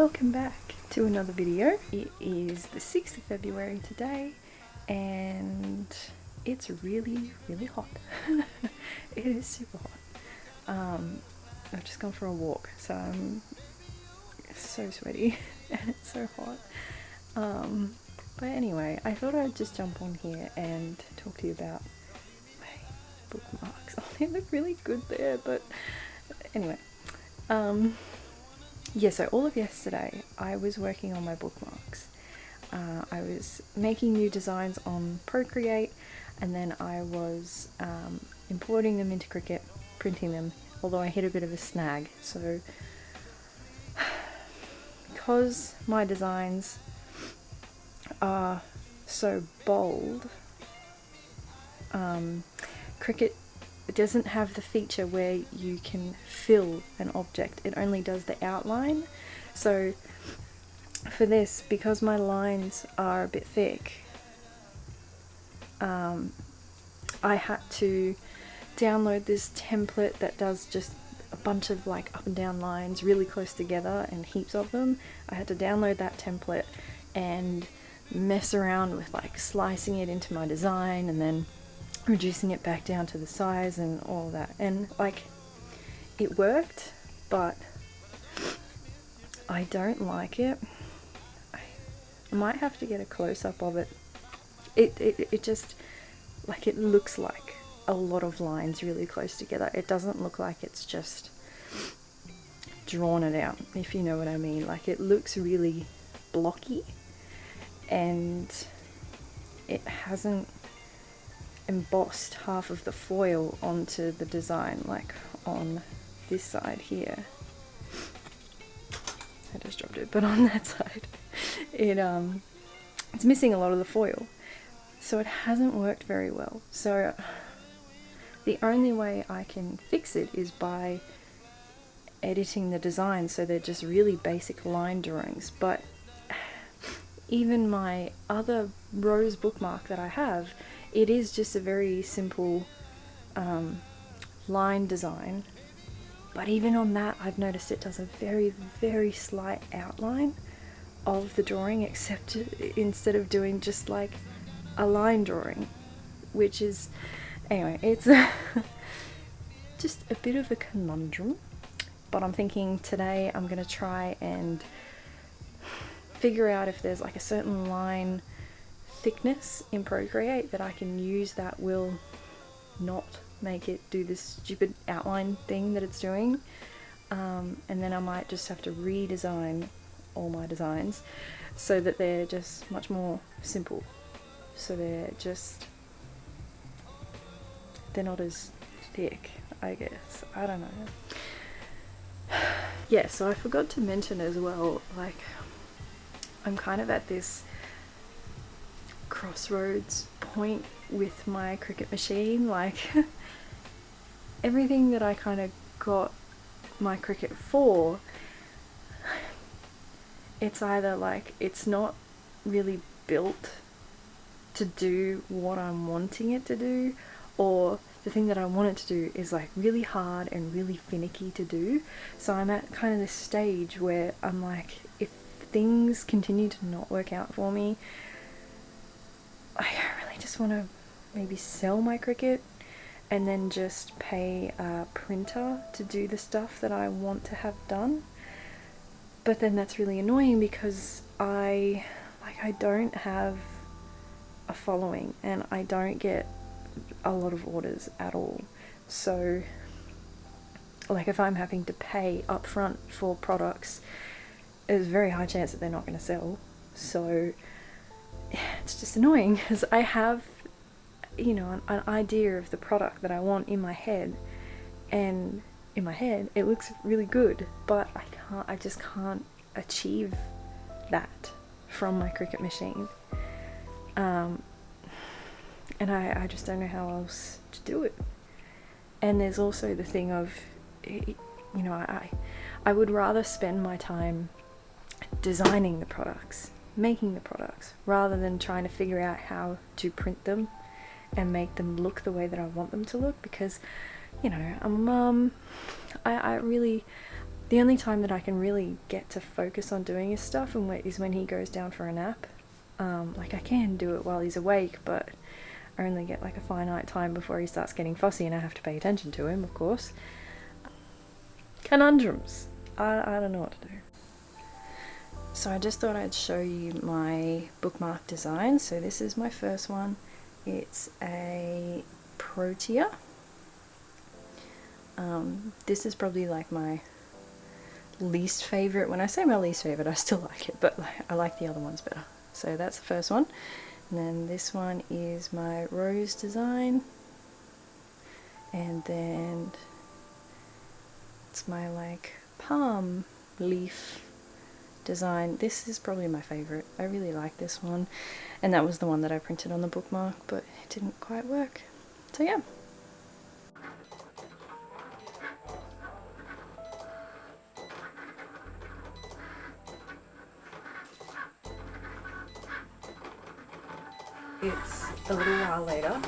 Welcome back to another video. It is the 6th of February today and it's really hot. It is super hot. I've just gone for a walk, so I'm so sweaty and it's so hot. But anyway, I thought I'd just jump on here and talk to you about my bookmarks. Oh, they look really good there, but anyway. Yeah, so all of yesterday I was working on my bookmarks. I was making new designs on Procreate, and then I was importing them into Cricut, printing them, although I hit a bit of a snag. So because my designs are so bold, Cricut doesn't have the feature where you can fill an object. It only does the outline. So for this, because my lines are a bit thick, I had to download this template that does just a bunch of like up and down lines really close together and heaps of them. I had to download that template and mess around with like slicing it into my design and then reducing it back down to the size and all that, and like it worked, but I don't like it. I might have to get a close-up of it. It just, like, it looks like a lot of lines really close together. It doesn't look like it's just drawn it out, if you know what I mean. Like, it looks really blocky and it hasn't embossed half of the foil onto the design, like on this side here. I just dropped it, but on that side it's missing a lot of the foil, so it hasn't worked very well. So the only way I can fix it is by editing the design so they're just really basic line drawings. But even my other rose bookmark that I have, it is just a very simple line design, but even on that I've noticed it does a very slight outline of the drawing, except instead of doing just like a line drawing, which is, anyway, it's just a bit of a conundrum. But I'm thinking today I'm going to try and figure out if there's like a certain line thickness in Procreate that I can use that will not make it do this stupid outline thing that it's doing, and then I might just have to redesign all my designs so that they're just much more simple, so they're not as thick, I guess. I don't know. Yeah, so I forgot to mention as well, like, I'm kind of at this crossroads point with my Cricut machine. Like, everything that I kind of got my Cricut for, it's either like it's not really built to do what I'm wanting it to do, or the thing that I want it to do is like really hard and really finicky to do. So I'm at kind of this stage where I'm like, if things continue to not work out for me, I really just want to maybe sell my Cricut and then just pay a printer to do the stuff that I want to have done. But then that's really annoying because I don't have a following and I don't get a lot of orders at all. So like, if I'm having to pay upfront for products, there's a very high chance that they're not going to sell. So it's just annoying because I have, you know, an idea of the product that I want in my head, and in my head it looks really good, but I just can't achieve that from my Cricut machine. And I just don't know how else to do it. And there's also the thing of, you know, I would rather spend my time designing the products, making the products, rather than trying to figure out how to print them and make them look the way that I want them to look, because, you know, I'm I really, the only time that I can really get to focus on doing his stuff is when he goes down for a nap. Like I can do it while he's awake, but I only get like a finite time before he starts getting fussy and I have to pay attention to him, of course. Conundrums. I don't know what to do. So I just thought I'd show you my bookmark design. So this is my first one. It's a Protea. This is probably like my least favorite. When I say my least favorite, I still like it, but I like the other ones better. So that's the first one. And then this one is my rose design. And then it's my like palm leaf design. This is probably my favorite. I really like this one, and that was the one that I printed on the bookmark, but it didn't quite work. So yeah. It's a little while later.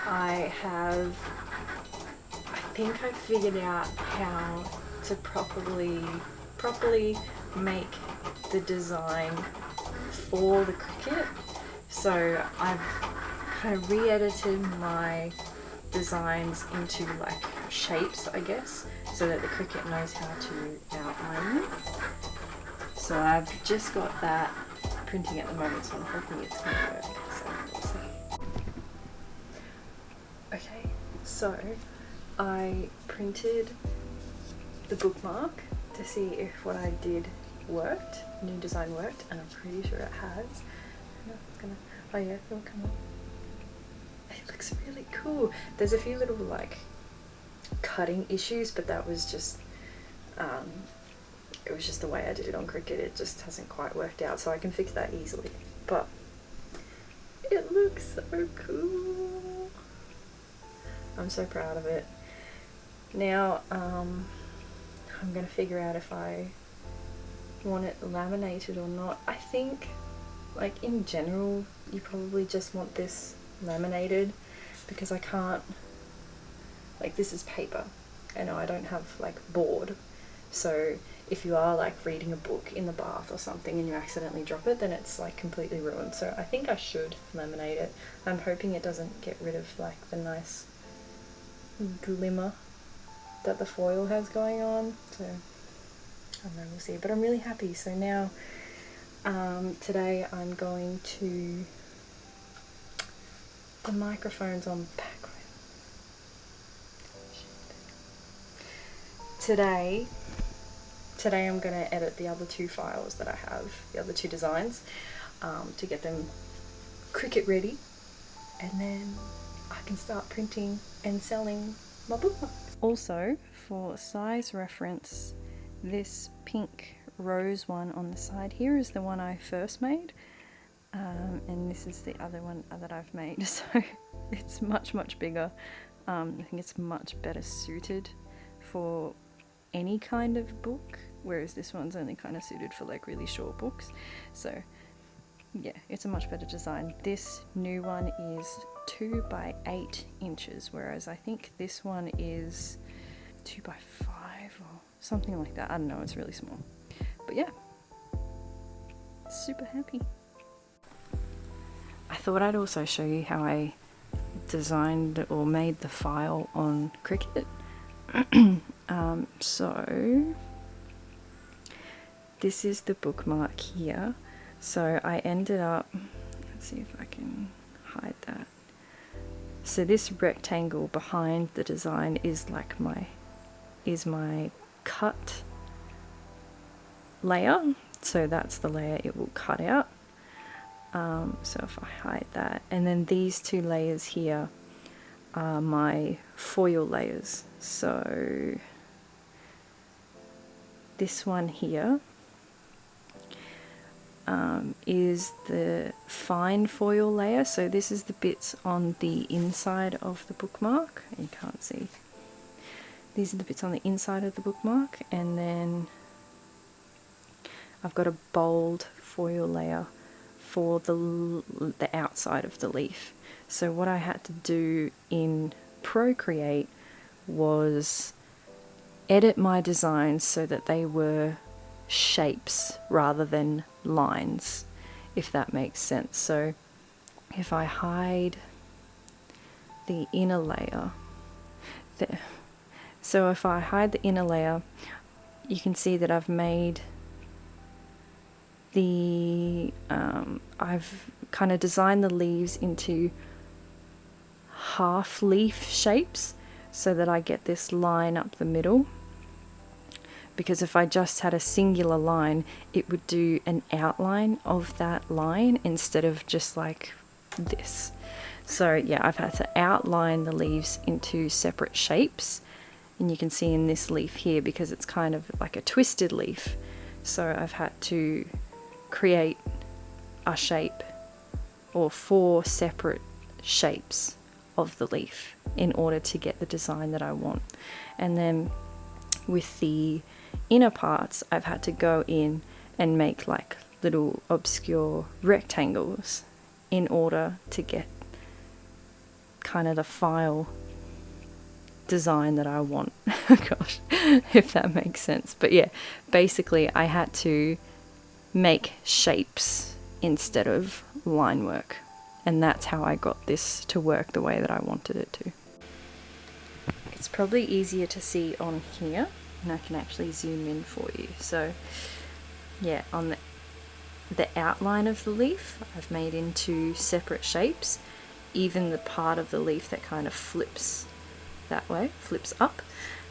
I think I figured out how to properly make the design for the cricket. So I've kind of re-edited my designs into like shapes, I guess, so that the cricket knows how to outline them. So I've just got that printing at the moment, so I'm hoping it's going to work. So we'll see. Okay, so I printed the bookmark to see if what I did worked, new design worked, and I'm pretty sure it has. Oh yeah, it'll come up. It looks really cool. There's a few little like cutting issues, but that was just it was just the way I did it on Cricut. It just hasn't quite worked out, so I can fix that easily. But it looks so cool. I'm so proud of it. Now I'm gonna figure out if I want it laminated or not. I think like in general you probably just want this laminated, because I can't, like, this is paper. I know I don't have like board, so if you are like reading a book in the bath or something and you accidentally drop it, then it's like completely ruined. So I think I should laminate it. I'm hoping it doesn't get rid of like the nice glimmer that the foil has going on. So I don't know, we'll see. But I'm really happy. So now today I'm going to, the microphone's on backwards. Today I'm going to edit the other two files that I have, the other two designs, to get them Cricut ready, and then I can start printing and selling my bookmarks. Also, for size reference, this pink rose one on the side here is the one I first made, and this is the other one that I've made, so it's much bigger. I think it's much better suited for any kind of book, whereas this one's only kind of suited for like really short books. So yeah, it's a much better design. This new one is 2 by 8 inches, whereas I think this one is 2 by 5 or something like that. I don't know, it's really small. But yeah, super happy. I thought I'd also show you how I designed or made the file on Cricut. So this is the bookmark here. So I ended up, let's see if I can hide that. So this rectangle behind the design is like my cut layer. So that's the layer it will cut out. So if I hide that, and then these two layers here are my foil layers. So this one here is the fine foil layer. So this is the bits on the inside of the bookmark. You can't see. These are the bits on the inside of the bookmark, and then I've got a bold foil layer for the outside of the leaf. So what I had to do in Procreate was edit my designs so that they were shapes rather than lines, if that makes sense. So if I hide the inner layer there, so if I hide the inner layer, you can see that I've made I've kind of designed the leaves into half leaf shapes so that I get this line up the middle, because if I just had a singular line, it would do an outline of that line instead of just like this. So yeah, I've had to outline the leaves into separate shapes, and you can see in this leaf here, because it's kind of like a twisted leaf, so I've had to create a shape or 4 separate shapes of the leaf in order to get the design that I want. And then with the inner parts, I've had to go in and make like little obscure rectangles in order to get kind of the file design that I want. Gosh, if that makes sense. But yeah, basically I had to make shapes instead of line work, and that's how I got this to work the way that I wanted it to. It's probably easier to see on here, and I can actually zoom in for you. So yeah, on the outline of the leaf I've made into separate shapes. Even the part of the leaf that kind of flips that way, flips up,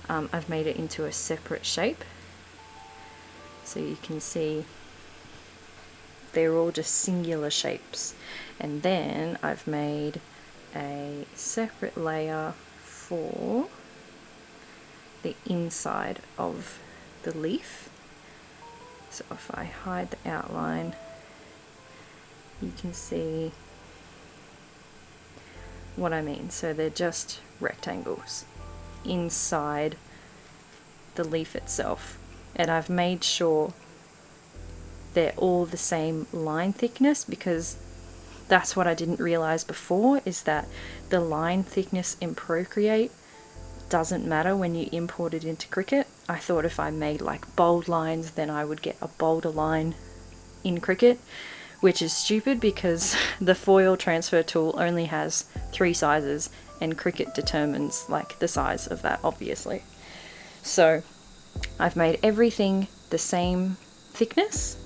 I've made it into a separate shape. So you can see they're all just singular shapes. And then I've made a separate layer for the inside of the leaf. So if I hide the outline, you can see what I mean. So they're just rectangles inside the leaf itself, and I've made sure they're all the same line thickness, because that's what I didn't realize before, is that the line thickness in Procreate doesn't matter when you import it into Cricut. I thought if I made like bold lines, then I would get a bolder line in Cricut, which is stupid because the foil transfer tool only has 3 sizes and Cricut determines like the size of that, obviously. So I've made everything the same thickness,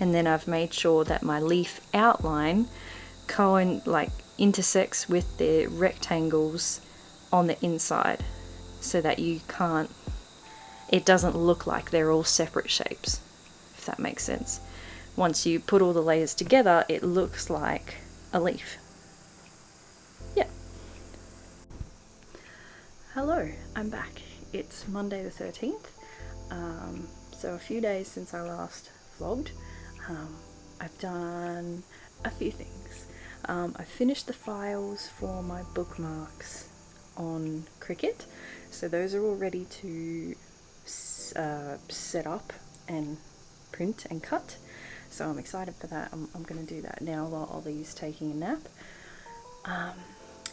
and then I've made sure that my leaf outline intersects with the rectangles on the inside, so that it doesn't look like they're all separate shapes, if that makes sense. Once you put all the layers together, it looks like a leaf. Yeah. Hello, I'm back. It's Monday the 13th. So a few days since I last vlogged. I've done a few things. I finished the files for my bookmarks on Cricut, so those are all ready to set up and print and cut. So I'm excited for that. I'm going to do that now while Ollie's taking a nap.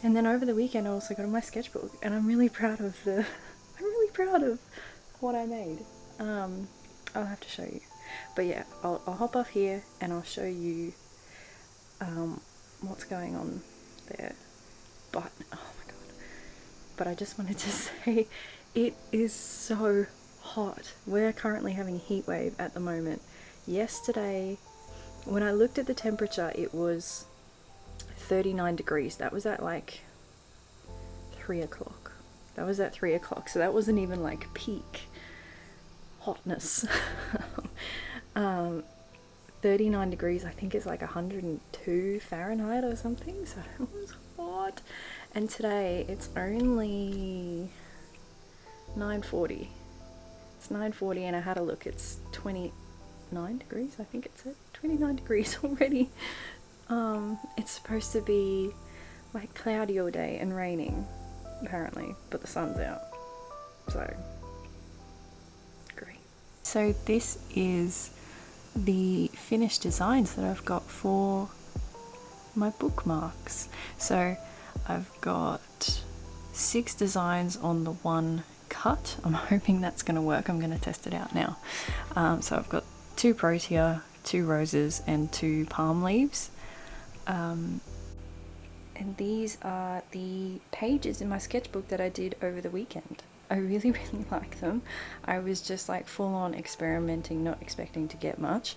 And then over the weekend I also got on my sketchbook, and I'm really proud of what I made. I'll have to show you. But yeah, I'll hop off here and I'll show you what's going on there. But oh my god. But I just wanted to say, it is so hot. We're currently having a heat wave at the moment. Yesterday, when I looked at the temperature, it was 39 degrees. That was at like 3 o'clock. That was at 3 o'clock, so that wasn't even like peak hotness. 39 degrees, I think it's like 102 Fahrenheit or something, so it was hot. And today it's only 9:40. It's 9:40 and I had a look, it's 29 degrees, I think it's at 29 degrees already. It's supposed to be like cloudy all day and raining, apparently, but the sun's out, so great. So this is the finished designs that I've got for my bookmarks. So I've got 6 designs on the one cut. I'm hoping that's going to work. I'm going to test it out now. So I've got 2 protea, 2 roses and 2 palm leaves. And these are the pages in my sketchbook that I did over the weekend. I really, really like them. I was just like full on experimenting, not expecting to get much.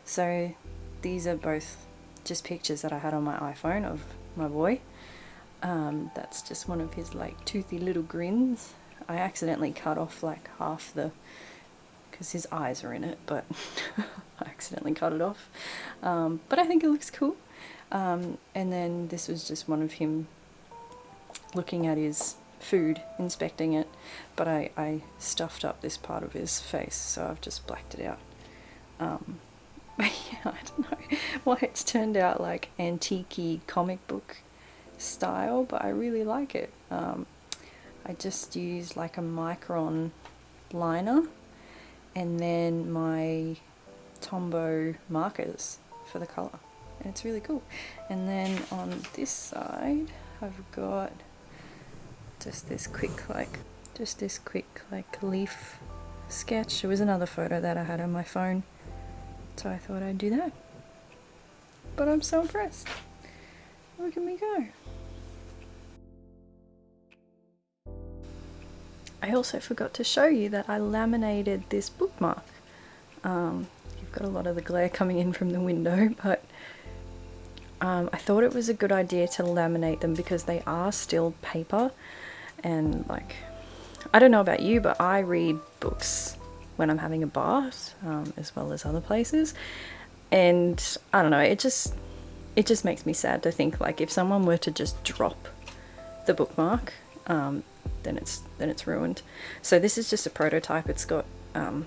So these are both just pictures that I had on my iPhone of my boy. That's just one of his like toothy little grins. I accidentally cut off like half the, because his eyes are in it, but I accidentally cut it off. But I think it looks cool. And then this was just one of him looking at his food, inspecting it, but I stuffed up this part of his face, so I've just blacked it out. But yeah, I don't know why it's turned out like antique-y comic book style, but I really like it. I just used like a micron liner and then my Tombow markers for the colour, and it's really cool. And then on this side I've got just this quick like leaf sketch. It was another photo that I had on my phone, so I thought I'd do that. But I'm so impressed. Look at me go. I also forgot to show you that I laminated this bookmark. You've got a lot of the glare coming in from the window, but I thought it was a good idea to laminate them because they are still paper, and like, I don't know about you, but I read books when I'm having a bath, as well as other places, and I don't know, it just makes me sad to think like if someone were to just drop the bookmark, then it's ruined. So this is just a prototype. It's got a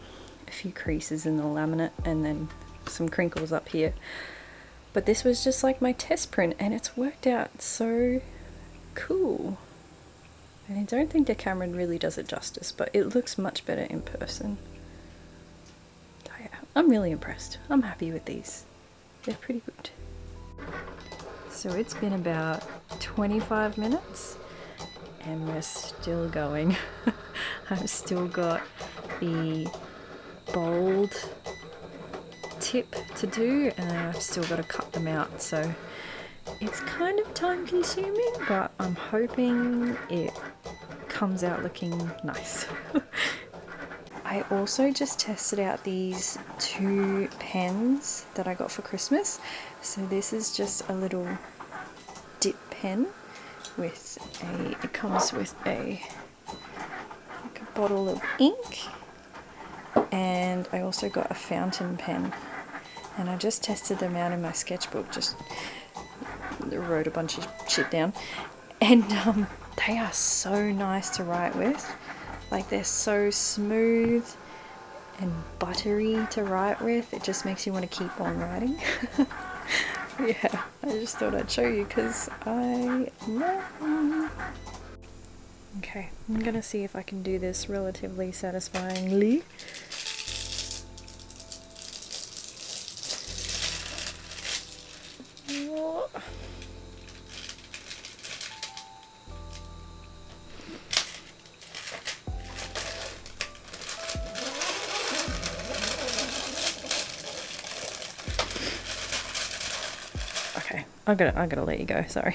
few creases in the laminate and then some crinkles up here, but this was just like my test print and it's worked out so cool. And I don't think the camera really does it justice, but it looks much better in person. So yeah, I'm really impressed. I'm happy with these. They're pretty good. So it's been about 25 minutes and we're still going. I've still got the bold tip to do and I've still got to cut them out, so it's kind of time consuming, but I'm hoping it comes out looking nice. I also just tested out these 2 pens that I got for Christmas. So this is just a little dip pen with it comes with a bottle of ink, and I also got a fountain pen, and I just tested them out in my sketchbook, just wrote a bunch of shit down, and they are so nice to write with. Like, they're so smooth and buttery to write with. It just makes you want to keep on writing. Yeah, I just thought I'd show you because I love them. Okay, I'm gonna see if I can do this relatively satisfyingly. Okay, I'm gonna let you go, sorry.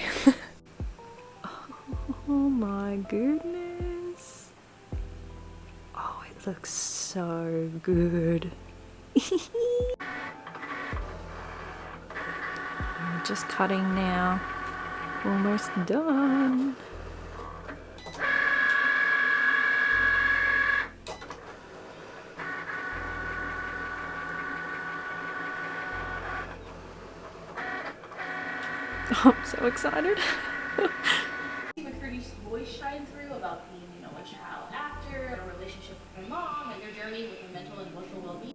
Oh my goodness. Oh, it looks so good. I'm just cutting now. Almost done. I'm so excited. McCurdy's voice shine through about being, a child after, a relationship with your mom, and your journey with your mental and emotional well-being.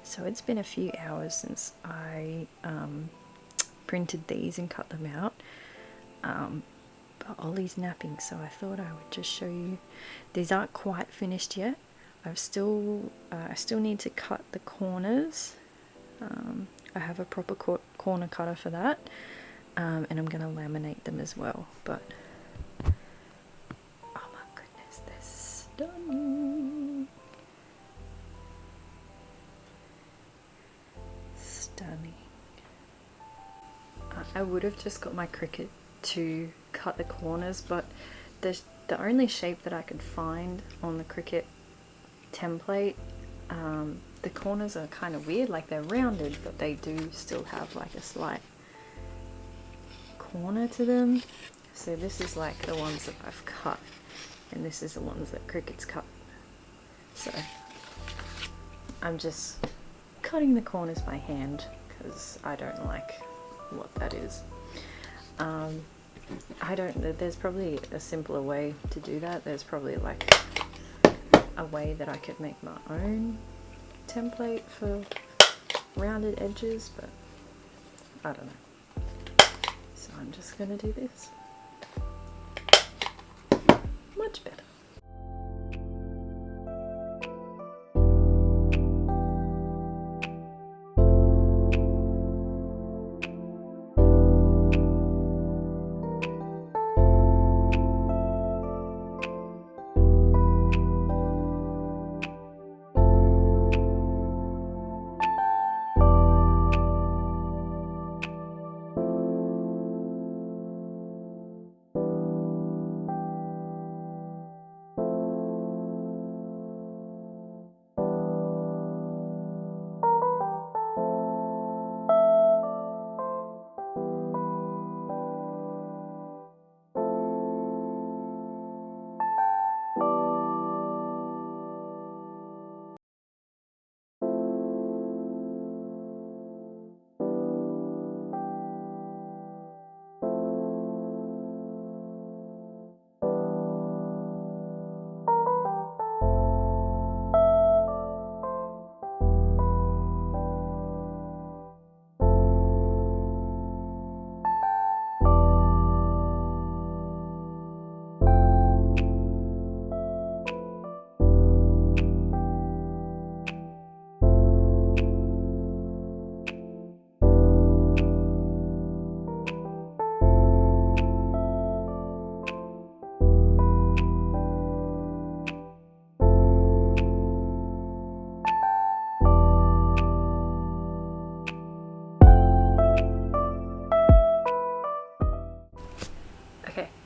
So it's been a few hours since I printed these and cut them out. But Ollie's napping, so I thought I would just show you. These aren't quite finished yet. I still need to cut the corners. I have a proper corner cutter for that, and I'm going to laminate them as well. But oh my goodness, they're stunning. Stunning. I would have just got my Cricut to cut the corners, but the only shape that I could find on the Cricut template, the corners are kind of weird, like they're rounded, but they do still have like a slight corner to them. So this is like the ones that I've cut, and this is the ones that Cricut's cut. So I'm just cutting the corners by hand because I don't like what that is. There's probably a simpler way to do that. There's probably like a way that I could make my own template for rounded edges, but I don't know. So I'm just gonna do this. Much better.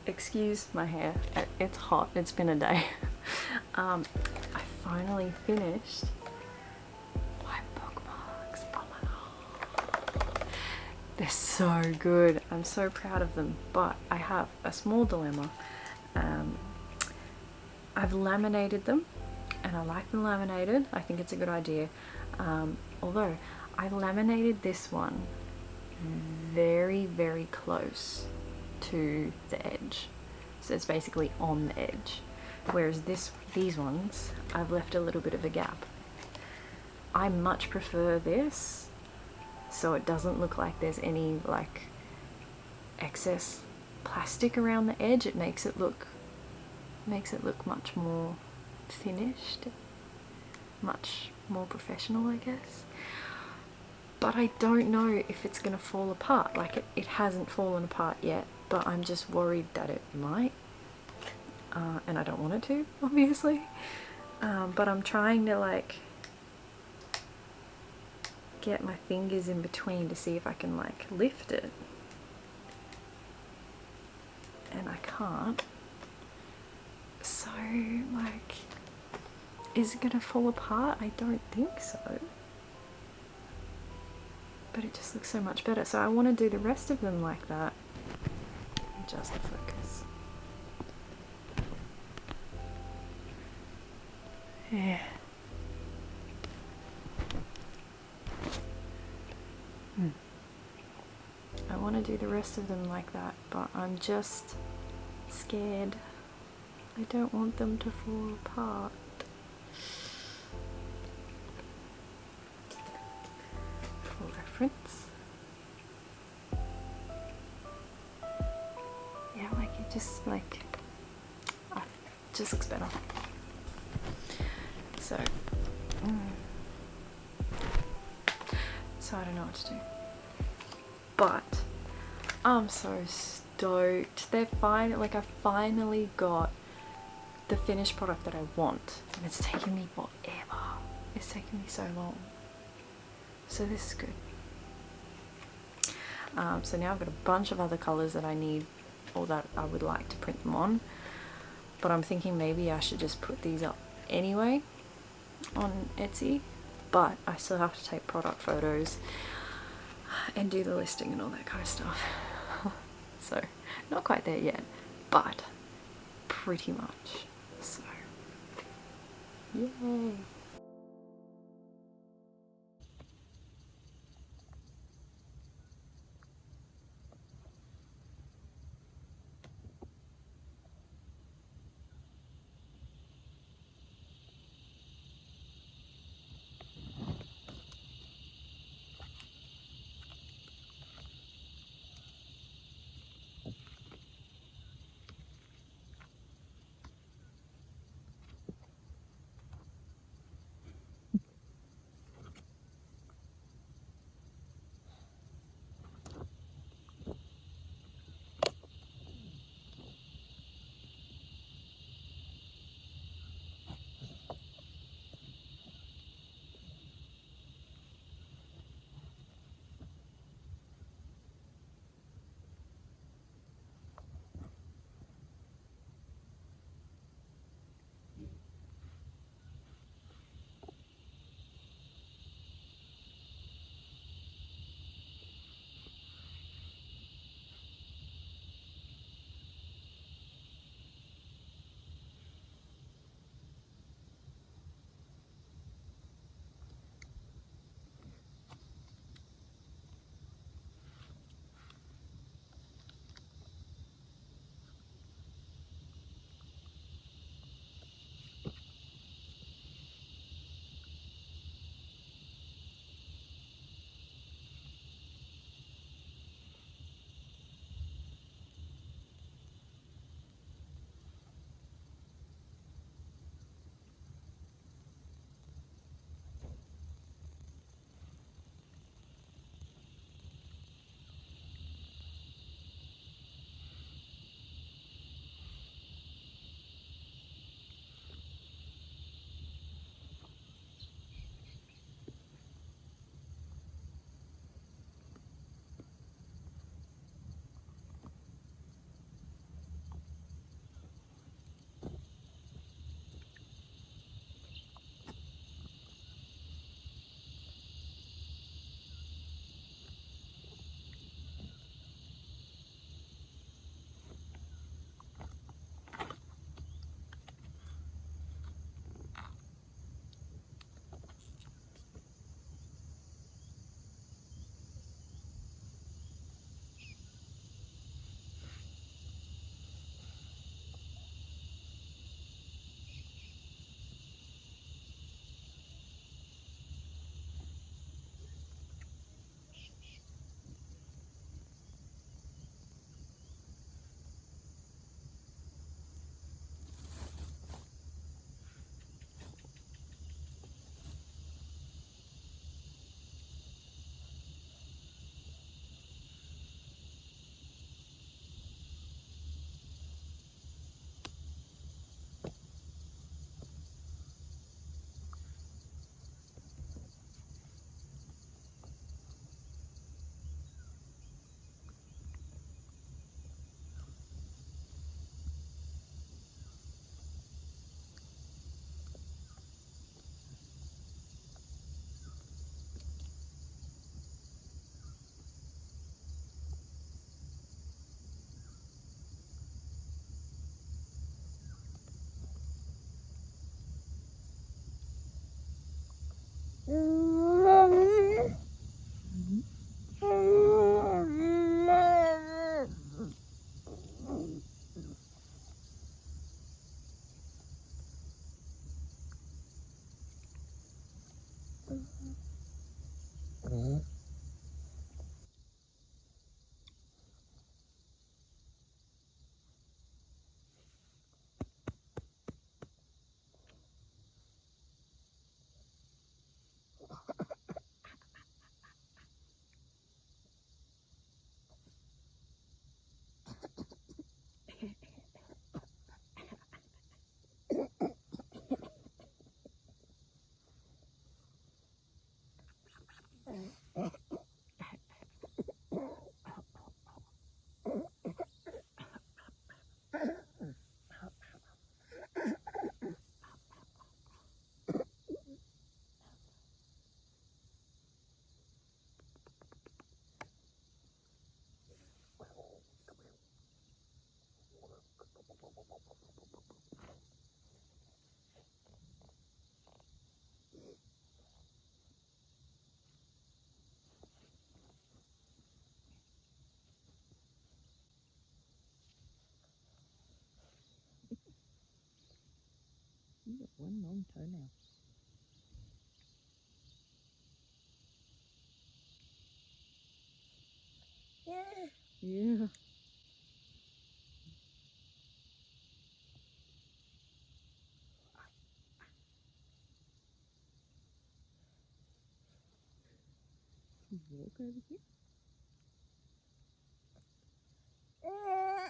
Excuse my hair, it's hot, it's been a day. I finally finished my bookmarks. Oh my god, they're so good. I'm so proud of them, but I have a small dilemma. I've laminated them and I like them laminated. I think it's a good idea, although I laminated this one very close to the edge, so it's basically on the edge, whereas these ones I've left a little bit of a gap. I much prefer this, so it doesn't look like there's any like excess plastic around the edge. It makes it look much more finished, much more professional, I guess. But I don't know if it's gonna fall apart. Like it hasn't fallen apart yet, but I'm just worried that it might, and I don't want it to, obviously. But I'm trying to like get my fingers in between to see if I can like lift it, and I can't. So like, is it gonna fall apart? I don't think so. But it just looks so much better. So I want to do the rest of them like that. Adjust the focus. Yeah. I want to do the rest of them like that, but I'm just scared. I don't want them to fall apart. For reference. Yeah, like it just looks better. So, so I don't know what to do. But I'm so stoked. I finally got the finished product that I want, and it's taken me forever. It's taken me so long. So this is good. So now I've got a bunch of other colours that I need, or that I would like to print them on. But I'm thinking maybe I should just put these up anyway on Etsy. But I still have to take product photos and do the listing and all that kind of stuff. So not quite there yet, but pretty much. So yay. You got one long toenail. Yeah. Walk over here. Yeah.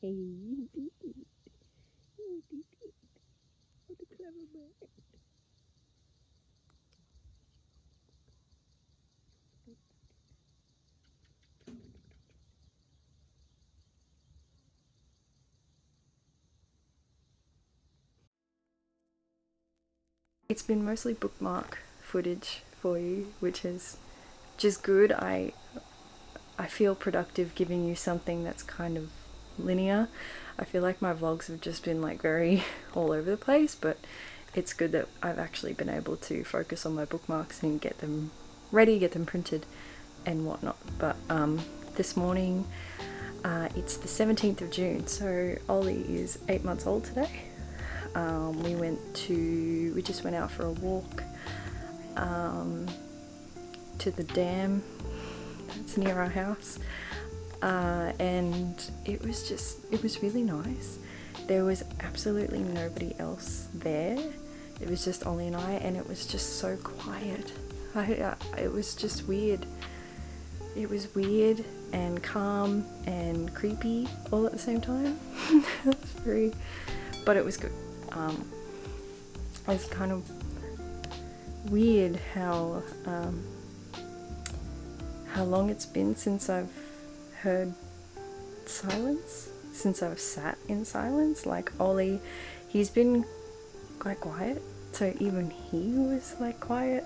Hey, you did it. You did it. What a clever bird. It's been mostly bookmark footage for you, which is just good. I feel productive giving you something that's kind of linear. I feel like my vlogs have just been like very all over the place, but it's good that I've actually been able to focus on my bookmarks and get them ready, get them printed and whatnot. But this morning, it's the 17th of June, so Ollie is 8 months old today. We just went out for a walk to the dam that's near our house, and it was really nice. There was absolutely nobody else there. It was just Ollie and I, and it was just so quiet. It was just weird. It was weird and calm and creepy all at the same time. But it was good. It's kind of weird how long it's been since I've heard silence, since I've sat in silence. Like Ollie, he's been quite quiet, so even he was like quiet,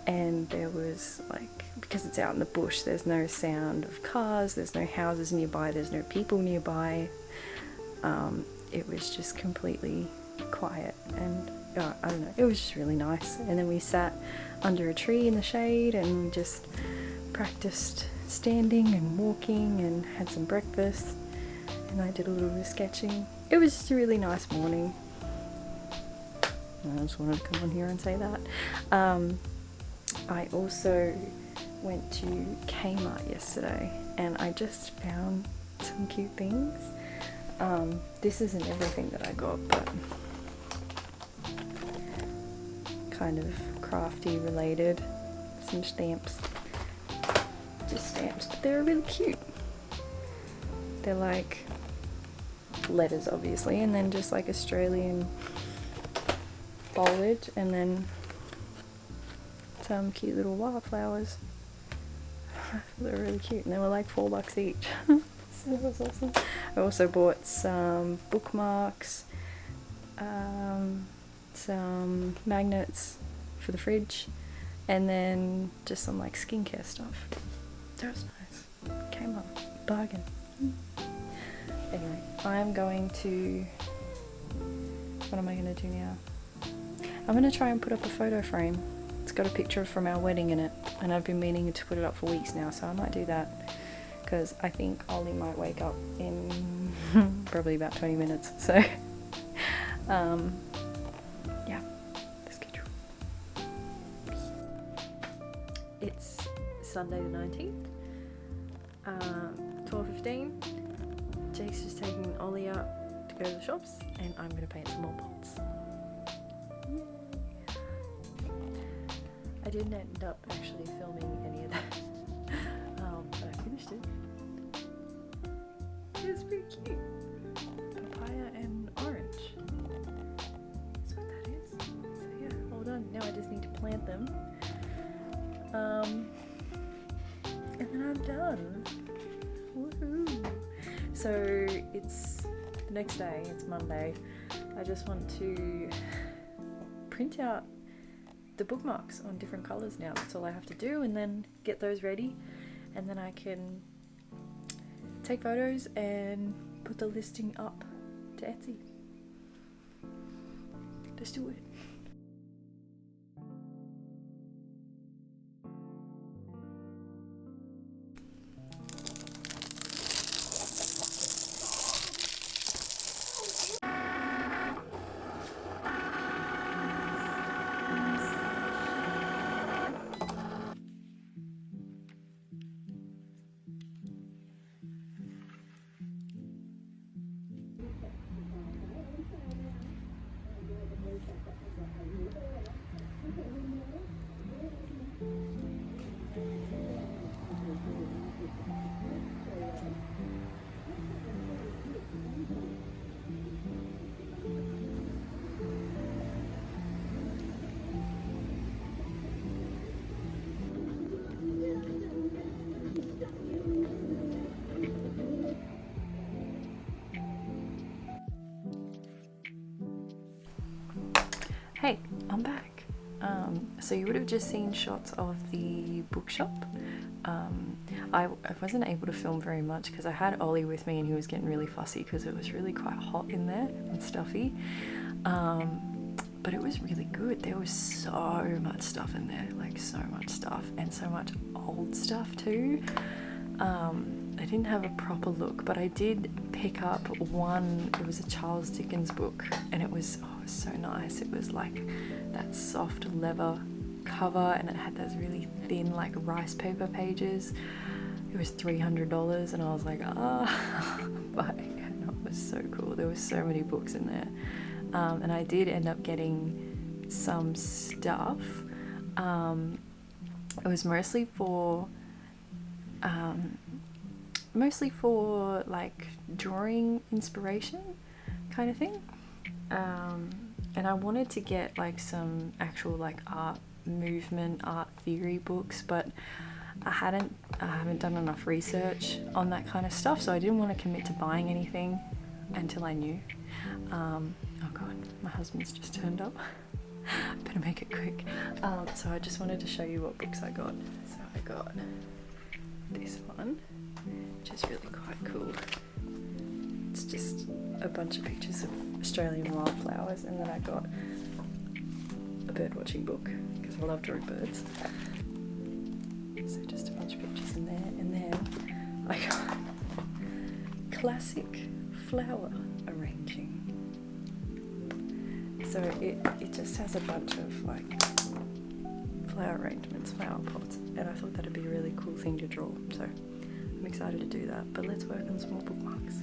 and there was like, because it's out in the bush, there's no sound of cars, there's no houses nearby, there's no people nearby. It was just completely quiet, and I don't know, it was just really nice. And then we sat under a tree in the shade and we just practiced standing and walking and had some breakfast, and I did a little bit of sketching. It was just a really nice morning. I just wanted to come on here and say that. I also went to Kmart yesterday and I just found some cute things. This isn't everything that I got, but kind of crafty related. Some stamps. Just stamps, but they're really cute. They're like letters obviously, and then just like Australian foliage, and then some cute little wildflowers. They're really cute, and they were like $4 each. So that was awesome. I also bought some bookmarks, some magnets for the fridge, and then just some like skincare stuff. That was nice. Came up bargain. Anyway, I'm going to, what am I going to do now? I'm going to try and put up a photo frame. It's got a picture from our wedding in it, and I've been meaning to put it up for weeks now, so I might do that, because I think Ollie might wake up in probably about 20 minutes, so yeah, the schedule. It's Sunday the 19th, 12:15. Jake's just taking Ollie out to go to the shops, and I'm going to paint some more pots. I didn't end up actually filming any of that, but I finished it. It was pretty cute. Papaya and orange. That's what that is. So yeah, all done. Now I just need to plant them. And then I'm done. Woohoo! So it's the next day, it's Monday. I just want to print out the bookmarks on different colours now. That's all I have to do, and then get those ready, and then I can take photos and put the listing up to Etsy. Let's do it. Hey, I'm back. So you would have just seen shots of the bookshop. I wasn't able to film very much because I had Ollie with me and he was getting really fussy because it was really quite hot in there and stuffy. But it was really good. There was so much stuff in there, like so much stuff, and so much old stuff too. I didn't have a proper look, but I did pick up one. It was a Charles Dickens book, and it was so nice. It was like that soft leather cover, and it had those really thin like rice paper pages. It was $300, and I was like, but it was so cool. There was so many books in there, and I did end up getting some stuff. It was mostly for like drawing inspiration kind of thing, and I wanted to get like some actual like art theory books, but I haven't done enough research on that kind of stuff, so I didn't want to commit to buying anything until I knew. Oh god, my husband's just turned up. Better make it quick. So I just wanted to show you what books I got. So I got this one, which is really quite cool. It's just a bunch of pictures of Australian wildflowers, and then I got a bird watching book because I love drawing birds. So just a bunch of pictures in there, and then I got classic flower arranging. So it just has a bunch of like flower arrangements, flower pots, and I thought that'd be a really cool thing to draw. So I'm excited to do that, but let's work on some more bookmarks.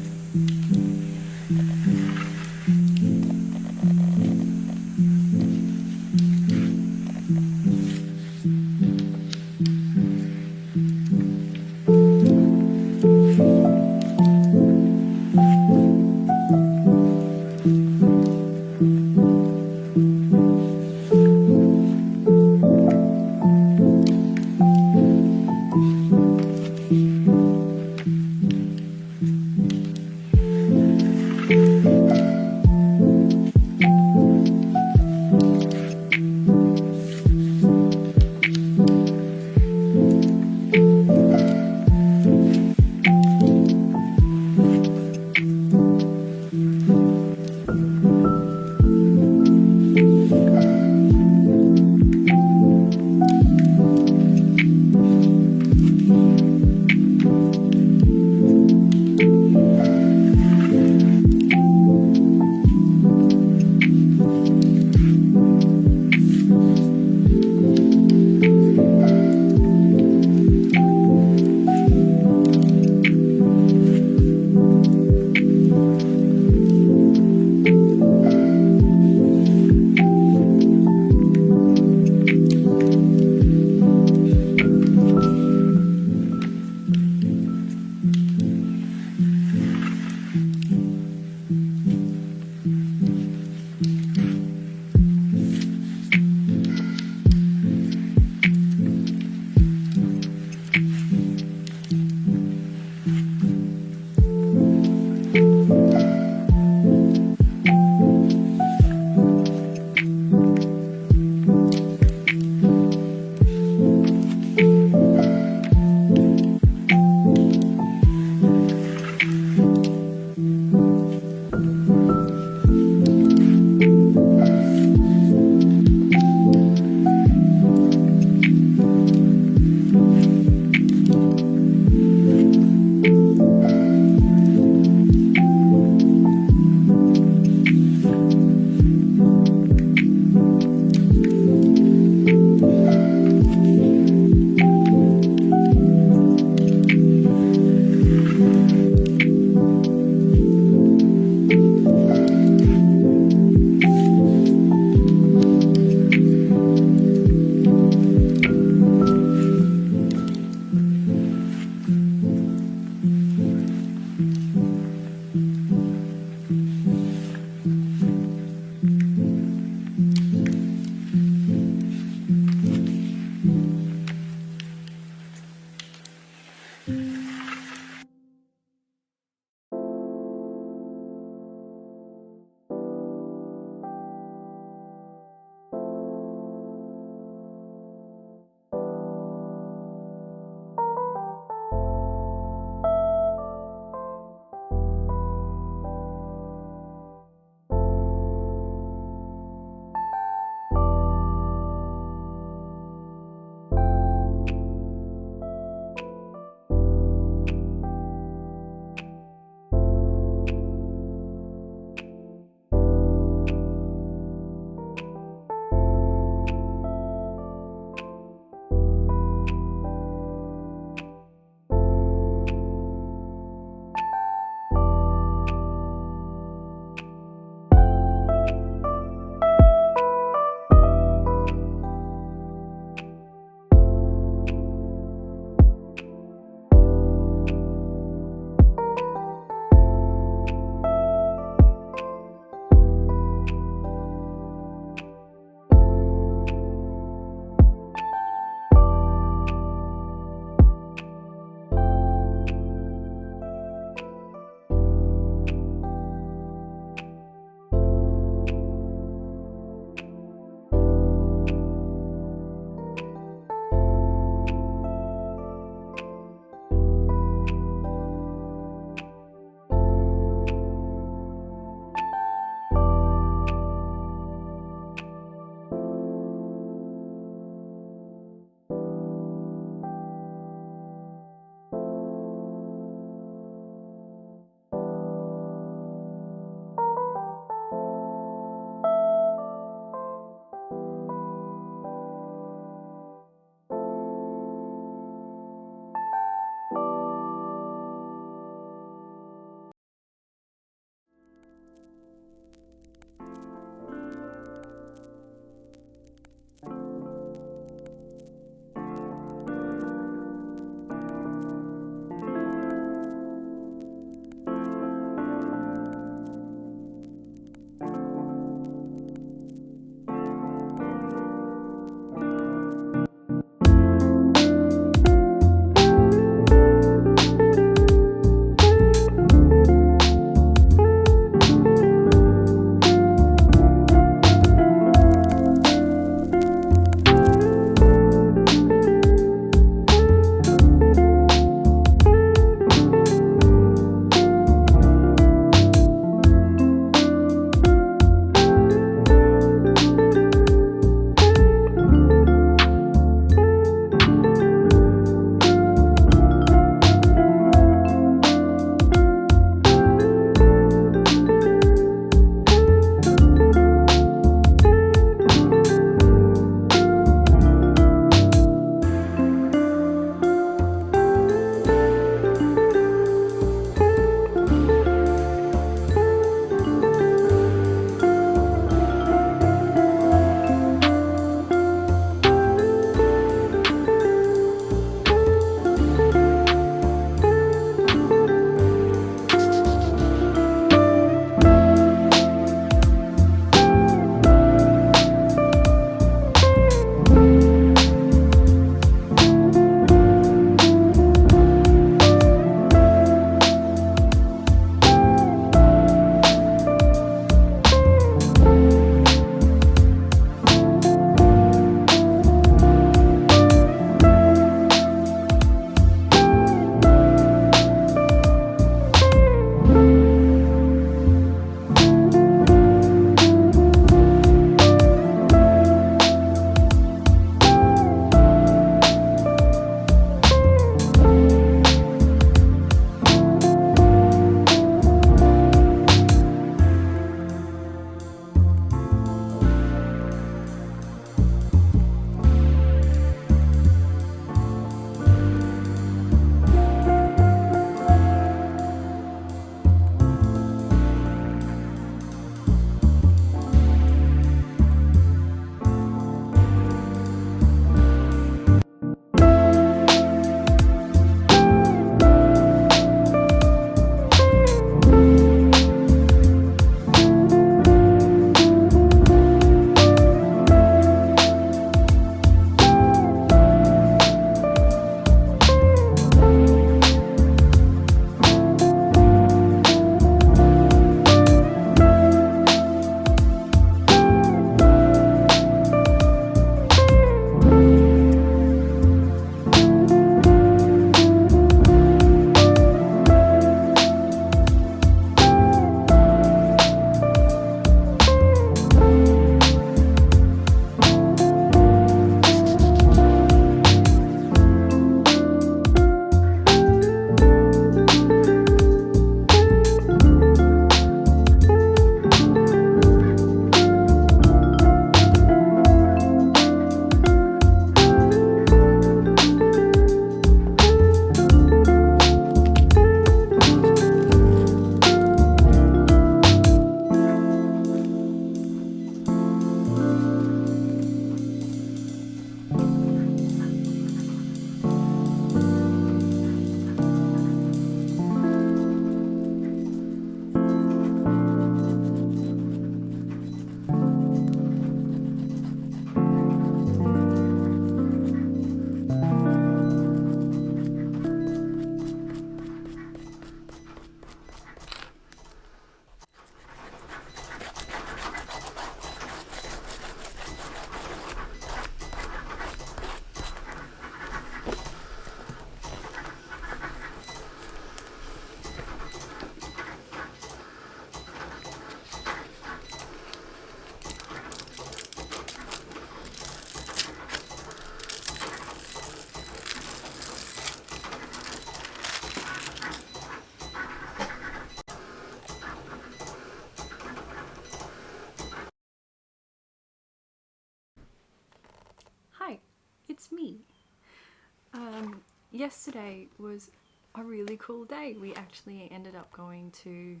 Yesterday was a really cool day. We actually ended up going to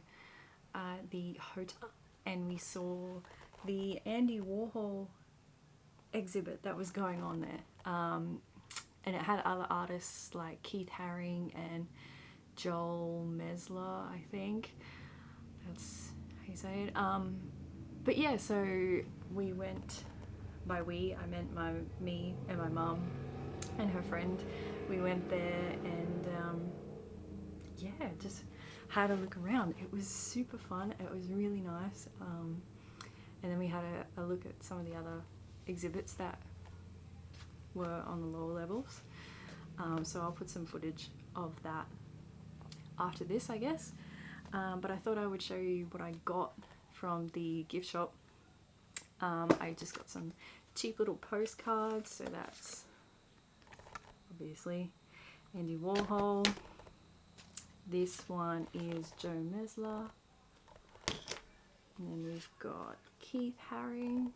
the hotel and we saw the Andy Warhol exhibit that was going on there. And it had other artists like Keith Haring and Joel Mesler, I think. That's how you say it. But yeah, so we went, by we, I meant me and my mum and her friend. We went there and yeah, just had a look around. It was super fun. It was really nice. And then we had a look at some of the other exhibits that were on the lower levels. So I'll put some footage of that after this, I guess. But I thought I would show you what I got from the gift shop. I just got some cheap little postcards. So that's obviously Andy Warhol. This one is Joe Mesler. And then we've got Keith Haring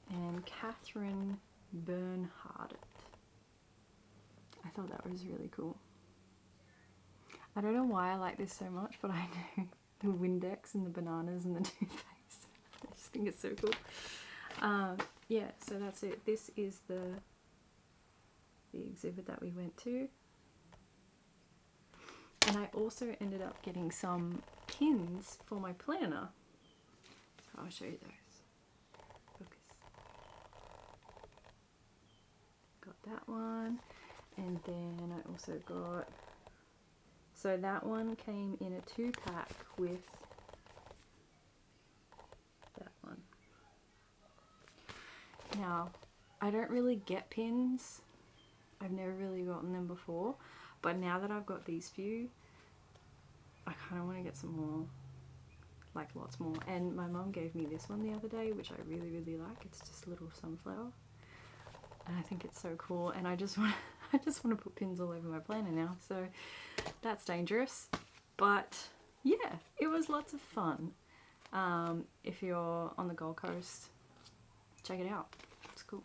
and Catherine Bernhardt. I thought that was really cool. I don't know why I like this so much, but I know the Windex and the bananas and the toothpaste. I just think it's so cool. Yeah, so that's it. This is the exhibit that we went to. And I also ended up getting some pins for my planner. So I'll show you those. Focus. Got that one. And then I also got, so that one came in a 2-pack with that one. Now, I don't really get pins. I've never really gotten them before, but now that I've got these few, I kind of want to get some more, like lots more. And my mum gave me this one the other day, which I really, really like. It's just a little sunflower, and I think it's so cool. And I just want to put pins all over my planner now. So that's dangerous, but yeah, it was lots of fun. If you're on the Gold Coast, check it out. It's cool.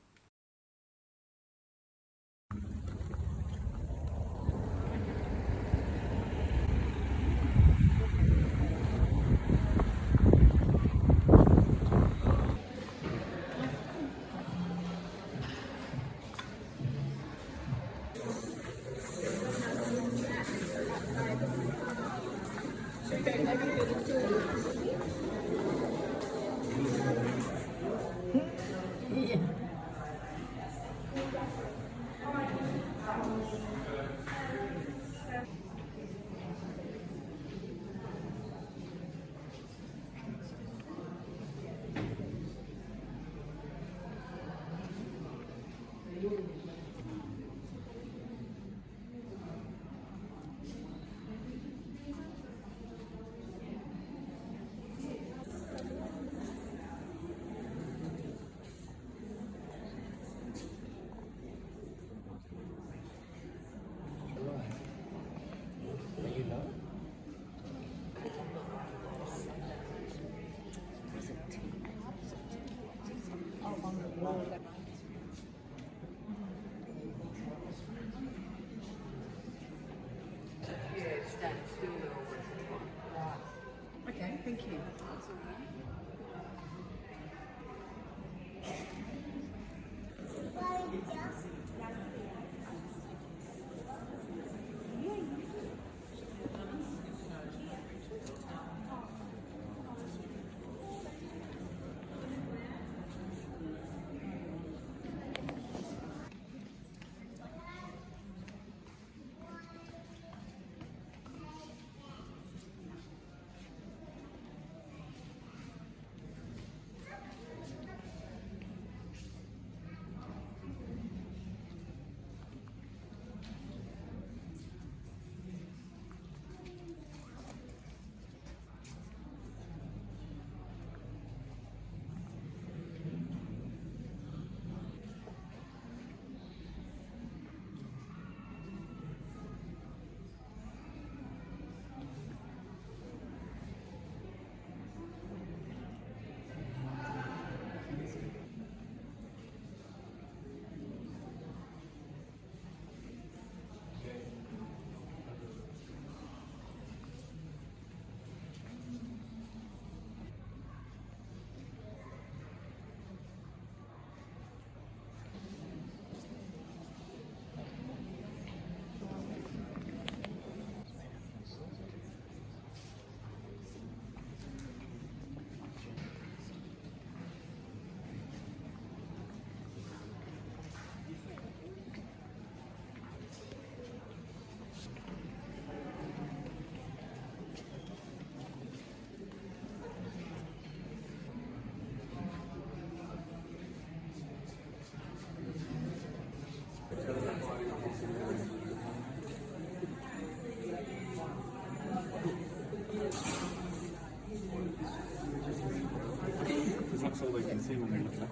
they can see when they're looking at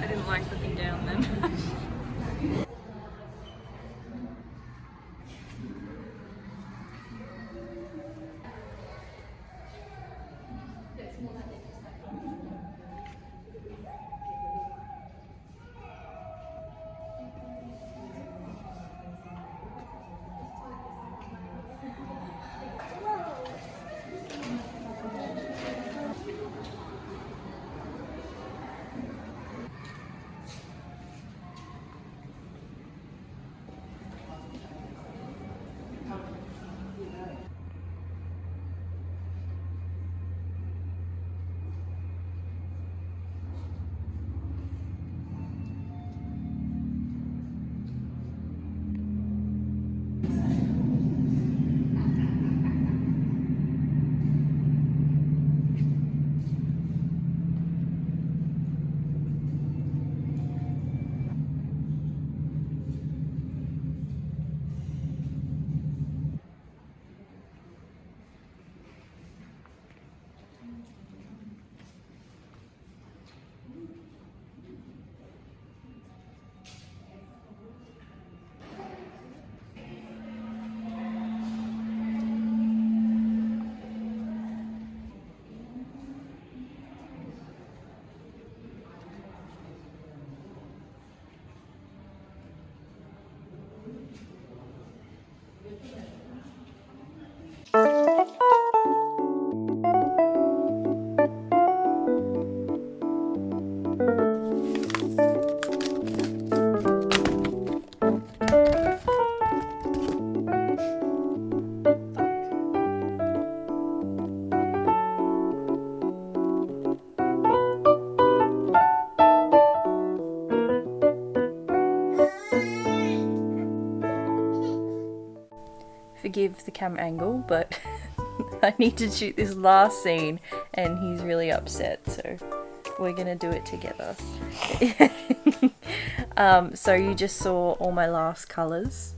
I didn't like looking down then. Forgive the camera angle, but I need to shoot this last scene and he's really upset, so we're gonna do it together. So you just saw all my last colours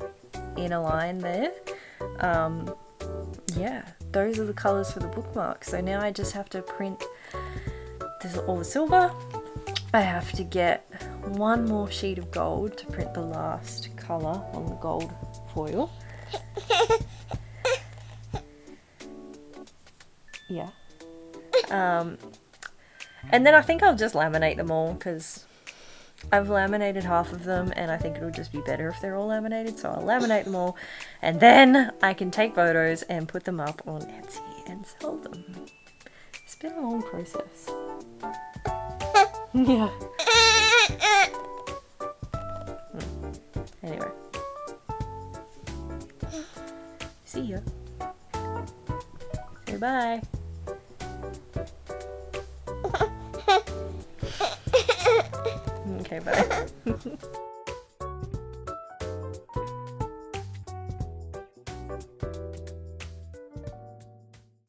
in a line there. Yeah, those are the colours for the bookmark. So now I just have to print all the silver. I have to get one more sheet of gold to print the last colour on the gold foil. Yeah. And then I think I'll just laminate them all because I've laminated half of them and I think it'll just be better if they're all laminated, so I'll laminate them all and then I can take photos and put them up on Etsy and sell them. It's been a long process. Yeah. Anyway. See ya. Say bye. Okay, bye.